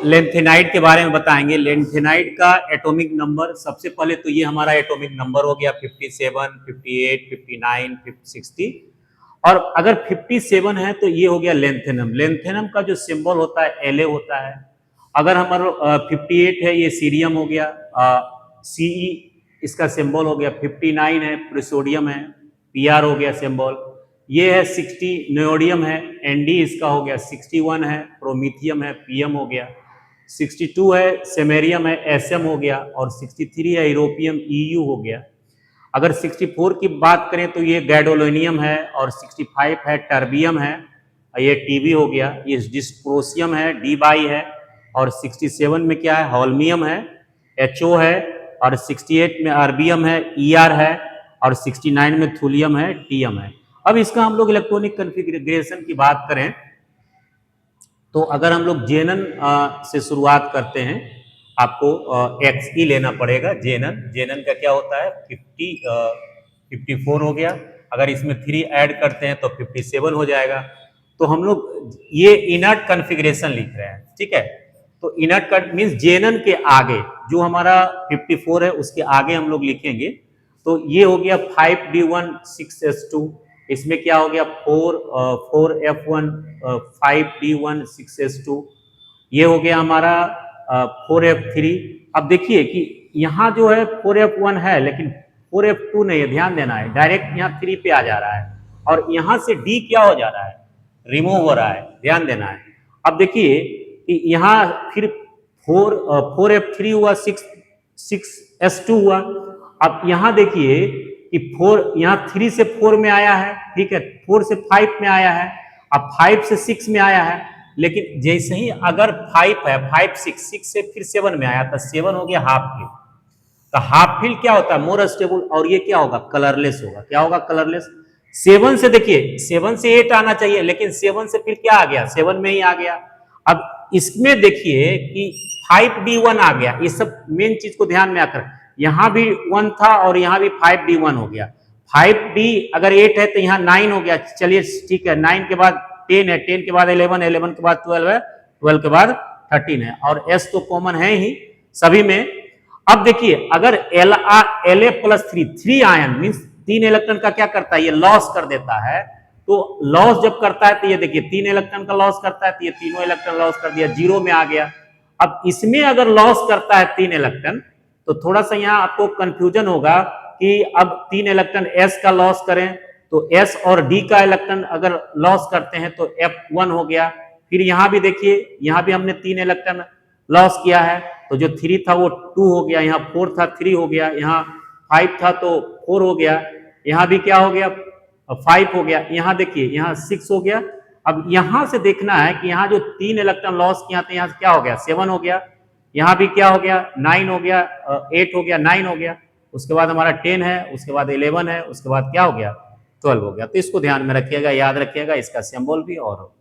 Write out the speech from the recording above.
Lanthanide के बारे में बताएंगे। लेंथेनाइड का एटॉमिक नंबर, सबसे पहले तो ये हमारा एटॉमिक नंबर हो गया 57, 58, 59, 60। और अगर 57 है तो ये हो गया लेंथेनम। लेंथेनम का जो सिंबल होता है La होता है। अगर हमारा 58 है, ये सीरियम हो गया, Ce इसका सिंबल हो गया। 59 है, प्रिसोडियम है, Pr हो गया सिंबल। ये है 60 नियोडियम है, Nd इसका हो गया। 61 है, प्रोमीथियम है, Pm हो गया। 62 है, सेमेरियम है, Sm हो गया। और 63 है, यूरोपियम, Eu हो गया। अगर 64 की बात करें तो ये गैडोलोनियम है। और 65 है, टर्बियम है, ये Tb हो गया। ये डिस्प्रोसियम है, Dबाई है। और 67 में क्या है, होल्मियम है, Ho है। और 68 में अर्बियम है, Er है। और 69 में थुलियम है, Tm है। अब इसका हम लोग इलेक्ट्रॉनिक कॉन्फ़िगरेशन की बात करें तो अगर हम लोग जेनन से शुरुआत करते हैं, आपको Xe लेना पड़ेगा। जेनन, जेनन का क्या होता है, 54 हो गया। अगर इसमें 3 ऐड करते हैं तो 57 हो जाएगा। तो हम लोग ये इनर्ट कॉन्फ़िगरेशन लिख रहे हैं, ठीक है। तो इनर्ट मीन्स जेनन के आगे जो हमारा 54 है उसके आगे हम लोग लिखेंगे। तो ये हो गया 5d1 6s2। इसमें क्या हो गया, 4f1 5d1 6s2। ये हो गया हमारा 4f3। अब देखिए कि यहाँ जो है 4f1 है लेकिन 4f2 नहीं है, ध्यान देना है। डायरेक्ट यहाँ 3 पे आ जा रहा है और यहाँ से d क्या हो जा रहा है, रिमूव हो रहा है, ध्यान देना है। अब देखिए कि यहाँ फिर 4f3 हुआ, 6s2 हुआ। अब यहाँ देखिए कि 4 यहाँ 3 से 4 में आया है, ठीक है, 4 से 5 में आया है, अब 5 से 6 में आया है। लेकिन जैसे ही अगर 5 है, 5 6 से फिर 7 में आया तो 7 हो गया हाफ फिल। तो हाफ फिल क्या होता है, मोर स्टेबल। और ये क्या होगा, कलरलेस होगा। क्या होगा, कलरलेस। 7 से देखिए, 7 से 8 आना चाहिए लेकिन 7 से फिर क्या आ गया, 7 में ही आ गया। अब इसमें देखिए कि 5d1 आ गया। ये सब मेन चीज को ध्यान में आकर, यहां भी 1 था और यहां भी 5d1 हो गया। 5d अगर 8 है तो यहाँ 9 हो गया। चलिए ठीक है, 9 के बाद 10 है, 10 के बाद 11, 11 के बाद 12 है, 12 के बाद 13 है। और s तो कॉमन है ही सभी में। अब देखिए अगर La plus 3 ion means 3 electron का क्या करता है, ये लॉस कर देता है। तो लॉस जब करता है तो ये देखिए 3 इलेक्ट्रॉन का लॉस करता है, तो ये तीनों इलेक्ट्रॉन लॉस कर दिया, 0 में आ गया। अब इसमें अगर लॉस करता है 3 इलेक्ट्रॉन तो थोड़ा सा यहाँ आपको कंफ्यूजन होगा कि अब 3 इलेक्ट्रॉन s का लॉस करें तो s और d का इलेक्ट्रॉन अगर लॉस करते हैं तो f1 हो गया। फिर यहाँ भी देखिए, यहाँ भी हमने 3 इलेक्ट्रॉन लॉस किया है तो जो 3 था वो 2 हो गया, यहाँ 4 था 3 हो गया, यहाँ 5 था तो 4 हो गया, यहाँ भी क्या हो गया, 5 हो गया, यहाँ देखिए यहाँ 6 हो गया। अब यहाँ से देखना है कि यहाँ जो 3 इलेक्ट्रॉन लॉस किया था यहाँ से क्या हो गया, 7 हो गया, यहाँ भी क्या हो गया, 9 हो गया, 8 हो गया, 9 हो गया। उसके बाद हमारा 10 है, उसके बाद 11 है, उसके बाद क्या हो गया, 12 हो गया। तो इसको ध्यान में रखिएगा, याद रखिएगा इसका सिंबल भी और